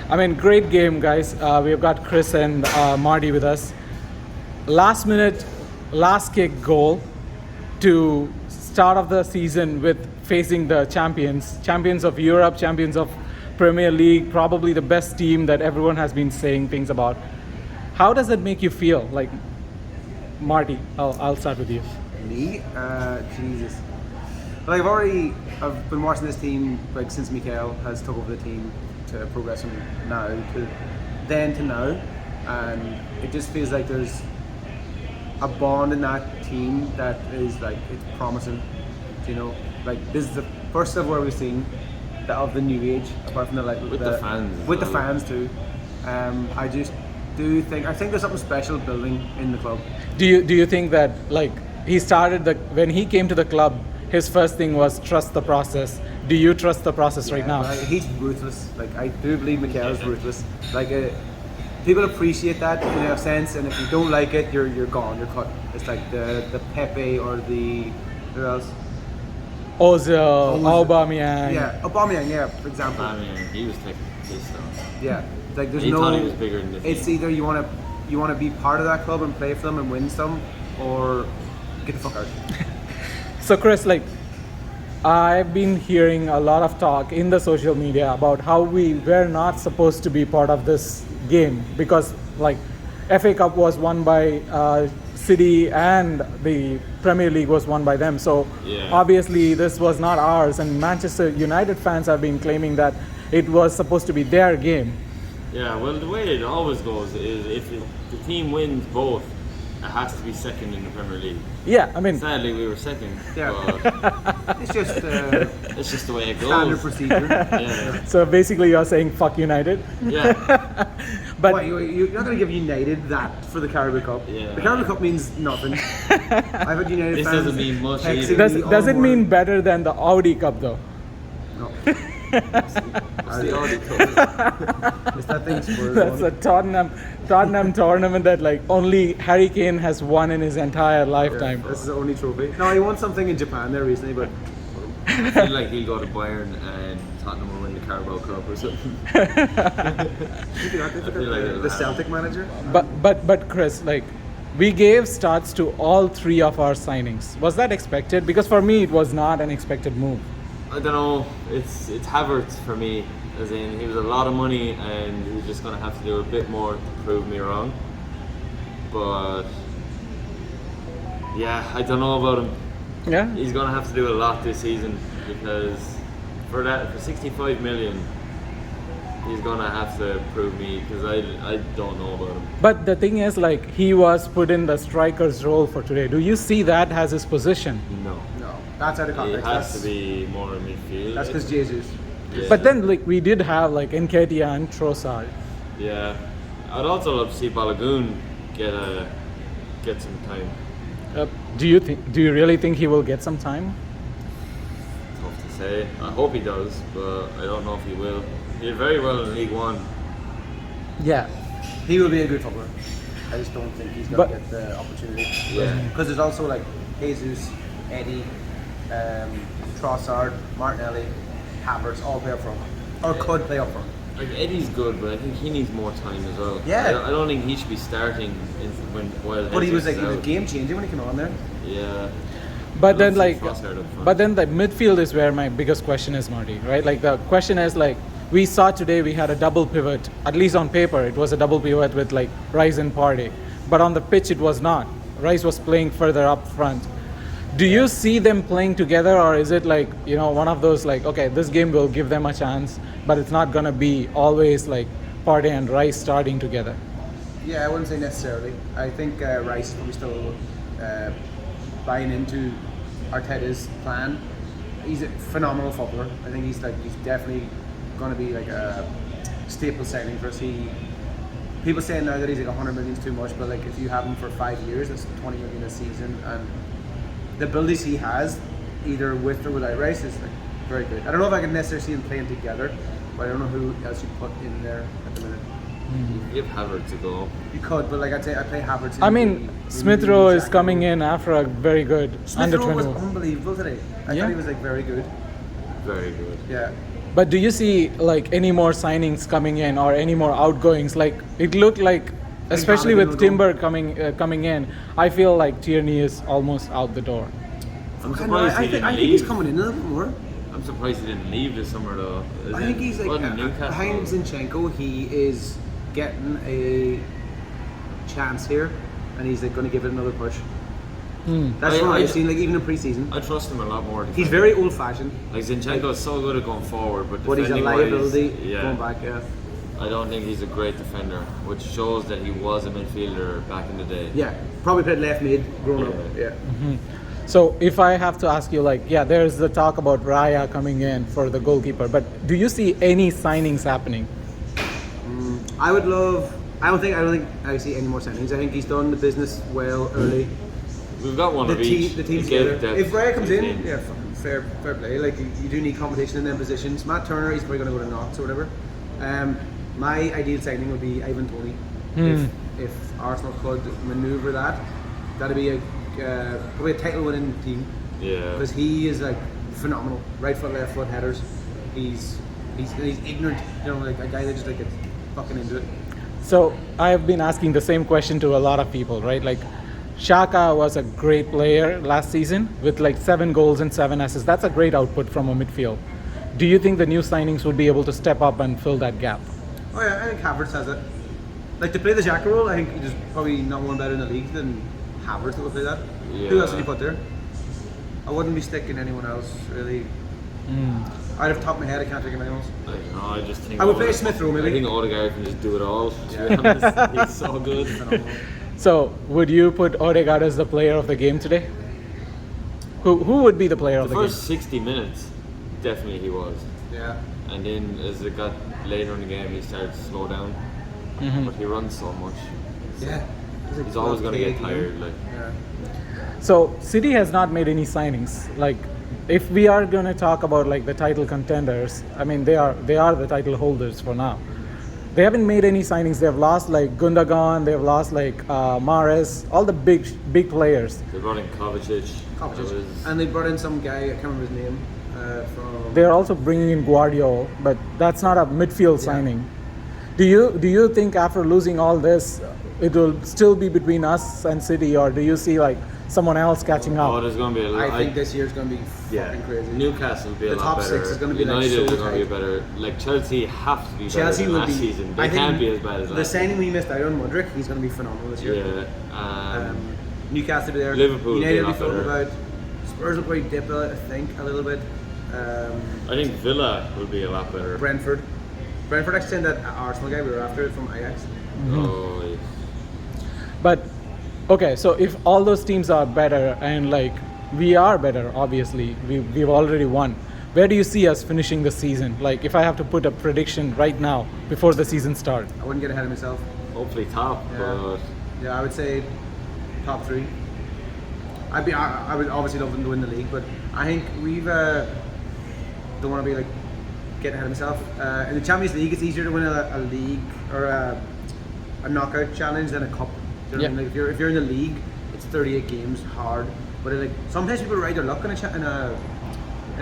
I mean, great game, guys. We've got Chris and Marty with us. Last minute, last kick goal to start of the season with facing the champions of Europe, champions of Premier League, probably the best team that everyone has been saying things about. How does it make you feel? Like, Marty, I'll start with you. Me? Jesus. Like I've been watching this team like since Mikael has took over the team to progress from now to then to now, and it just feels like there's a bond in that team that is like it's promising. You know, like this is the first of where we've seen of the new age, apart from with the fans. With the fans too. I just do think there's something special building in the club. Do you think that like he started when he came to the club, his first thing was trust the process? Do you trust the process right now? He's ruthless. Like I do believe Mikael is ruthless. Like people appreciate that in a sense, and if you don't like it, you're gone. You're cut. It's like the Pepe or the who else? Ozil, Aubameyang. Yeah, Aubameyang. Yeah, for example. I mean, he was taking his stuff. Yeah, like there's He no. thought he was bigger than the team. It's either you want to be part of that club and play for them and win some, or get the fuck out. So Chris, like, I've been hearing a lot of talk in the social media about how we were not supposed to be part of this game because, like, FA Cup was won by City and the Premier League was won by them. So obviously this was not ours, and Manchester United fans have been claiming that it was supposed to be their game. Yeah, well, the way it always goes is if the team wins both, it has to be second in the Premier League. Yeah, I mean, Sadly, we were second. Yeah. But It's just it's just the way it goes. standard procedure. Yeah. so basically you're saying fuck United. Yeah. But What, you're not going to give United that for the Carabao Cup. Yeah. The Carabao Cup means nothing. I've had United This fans doesn't mean much texting either. me all does it mean morning. better than the Audi Cup though? No. It's the Audi Cup. It's that thing Spurs That's won. a Tottenham tournament that like only Harry Kane has won in his entire lifetime. This is the only trophy. No, he won something in Japan there recently, but I feel like he'll go to Bayern and Tottenham will win the Carabao Cup or something. I feel like it'll the happen. Celtic manager. But Chris, like we gave starts to all three of our signings. Was that expected? Because for me it was not an expected move. I don't know. It's Havertz for me. As in, he was a lot of money, and he was just gonna have to do a bit more to prove me wrong. But yeah, I don't know about him. Yeah. He's gonna have to do a lot this season because for 65 million, he's gonna have to prove me because I don't know about him. But the thing is, like he was put in the striker's role for today. Do you see that as his position? No, No, that's out of he context. has to be more in midfield. That's because Jesus. Yeah. But then like we did have like Nketiah and Trossard. Yeah, I'd also love to see Balogun get some time. Do you really think he will get some time? Tough to say. I hope he does, but I don't know if he will. He did very well in League One. Yeah. He will be a good footballer. I just don't think he's But- going to get the opportunity. Yeah. Because there's also like Jesus, Eddie, Trossard, Martinelli, Havertz all play up front. Or could play up front. Like Eddie's good, but I think he needs more time as well. Yeah. I don't think he should be starting while But he was Jesus like is out. game changing when he came on there. Yeah. But I'd then love to see like, Trossard up front. but then the midfield is where my biggest question is, Marty. Right? Like the question is like we saw today we had a double pivot. At least on paper, it was a double pivot with like Rice and Partey. But on the pitch, it was not. Rice was playing further up front. Do you see them playing together, or is it like one of those like okay, this game will give them a chance, but it's not gonna be always like Partey and Rice starting together? Yeah, I wouldn't say necessarily. I think Rice is probably still buying into Arteta's plan. He's a phenomenal footballer. I think he's definitely going to be like a staple signing for us. People saying now that he's like 100 million is too much, but like if you have him for 5 years, that's 20 million a season, and the abilities he has, either with or without Rice, is like very good. I don't know if I can necessarily see them playing together, but I don't know who else you put in there at the minute. Give Havertz a go. You could, but like I'd say I play Havertz. I mean, Smith Rowe is coming in after a very good Smith under Rowe was 21. unbelievable today. I Yeah. thought he was like very good. Very good. Yeah. But do you see like any more signings coming in or any more outgoings? Like it looked like, especially Hannigan with will Timber coming in, I feel like Tierney is almost out the door. I'm I, surprised he didn't think leave. he's coming in a little bit more. I'm surprised he didn't leave this summer though. I think he's like behind Zinchenko. He is getting a chance here, and he's like going to give it another push. That's what I've seen. Like even in pre-season, I trust him a lot more. he's very old-fashioned, like Zinchenko is so good at going forward, but but he's a defending-wise, liability yeah, going back. Yeah, I don't think he's a great defender, which shows that he was a midfielder back in the day. yeah. Probably played left mid growing up. Yeah. Yeah. So if I have to ask you, like, yeah, there's the talk about Raya coming in for the goalkeeper, but do you see any signings happening? I would love. I don't think I see any more signings. I think he's done the business well early. We've got one The of each. team, the team's He gave together. depth If Raya to comes the in, team. yeah, fucking fair play. Like you do need competition in them positions. Matt Turner, he's probably going to go to Knox or whatever. My ideal signing would be Ivan Toney. If Arsenal could manoeuvre that, that'd be probably a title-winning team Yeah. because he is like phenomenal. Right foot, left foot, headers. He's ignorant. You know, like a guy that just like gets fucking into it. So I've been asking the same question to a lot of people, right? Like Shaka was a great player last season with like 7 goals and 7 assists. That's a great output from a midfield. Do you think the new signings would be able to step up and fill that gap? Oh yeah, I think Havertz has it. Like to play the Xhaka role, I think there's probably not one better in the league than Havertz that will play that. Who Yeah. else would you put there? I wouldn't be sticking anyone else really. Out of the top of my head, I can't think of anyone else. I don't know, I just think I would play Smith Rowe, maybe. I think Odegaard can just do it all. To be honest, he's so good. So would you put Odegaard as the player of the game today? Who would be the player of The the first 60 minutes, definitely he was. Yeah. And then as it got later in the game, he started to slow down. But he runs so much. Yeah. He's always going to get tired. Like, Yeah. game? So City has not made any signings. Like if we are going to talk about like the title contenders, I mean they are the title holders for now. They haven't made any signings. They've lost like Gundogan, they've lost like Mahrez, all the big players. they brought in Kovacic. That was- And they brought in some guy, I can't remember his name, from. They're also bringing in Guardiola, but that's not a midfield signing. Do you think after losing all this, it will still be between us and City, or do you see like someone else catching Oh, up? there's going to be a lot. I think this year's going to be yeah, fucking crazy. Newcastle will be a The lot top better. 6 is gonna be, like, United so are going to be tight. better. Like Chelsea have to be Chelsea better than will last be. season. I They think can't be as bad as the last signing we missed out on Mudryk, he's going to be phenomenal this year. season. Yeah. Newcastle will be there. Liverpool will be United a will be lot floating better. about. Spurs will probably dip, I think, a little bit. I think Villa will be a lot better. Brentford actually sent that Arsenal guy we were after from Ajax. Oh, yeah. But okay, so if all those teams are better and like we are better, obviously we've already won. Where do you see us finishing the season? Like if I have to put a prediction right now before the season starts. I wouldn't get ahead of myself. Hopefully top, Yeah. but Yeah, I would say top 3. I would obviously love them to win the league, but I think we've don't want to be like getting ahead of myself. In the Champions League, it's easier to win a league or a knockout challenge than a cup. Do you know what I mean? Like if you're in the league, it's 38 games, hard. But like sometimes people ride their luck in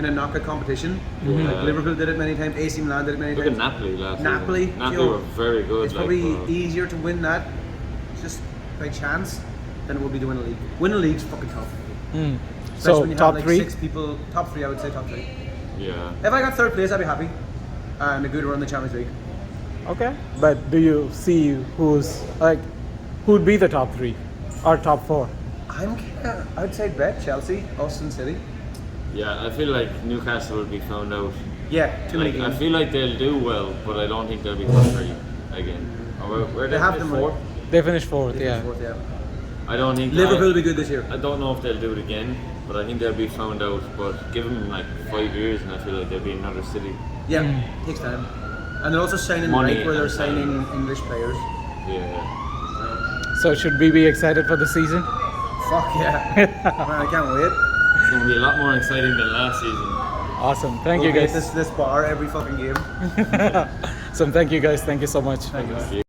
a knockout competition. Yeah. Like Liverpool did it many times. AC Milan did it many look at times. Napoli last Napoli, season. Napoli yo, were very good. It's like, probably but- easier to win that just by chance than it would be to win a league. Winning a league's fucking tough. Especially So when you top have, like, 3. 6 people. Top 3, I would say top 3. Yeah. If I got 3rd place, I'd be happy. And a good run in the Champions League. Okay, but do you see who'd be the top 3 or top 4? I'd say bet Chelsea, Austin City. Yeah, I feel like Newcastle will be found out. Yeah, too many Like, I games. feel like they'll do well, but I don't think they'll be top 3 again. Or where They have finish them, right? fourth? They finished 4th, They yeah. finished 4th, yeah. I don't think Liverpool will be good this year. I don't know if they'll do it again, but I think they'll be found out. But give them like 5 years, and I feel like they'll be another city. Yeah, takes time. And they're also signing Money right where they're and time. signing English players. Yeah. So should we be excited for the season? Fuck yeah. Man, I can't wait. It's going to be a lot more exciting than last season. Awesome. Thank We'll you get guys. this bar every fucking game. Thank you guys. Thank you so much. Thank you.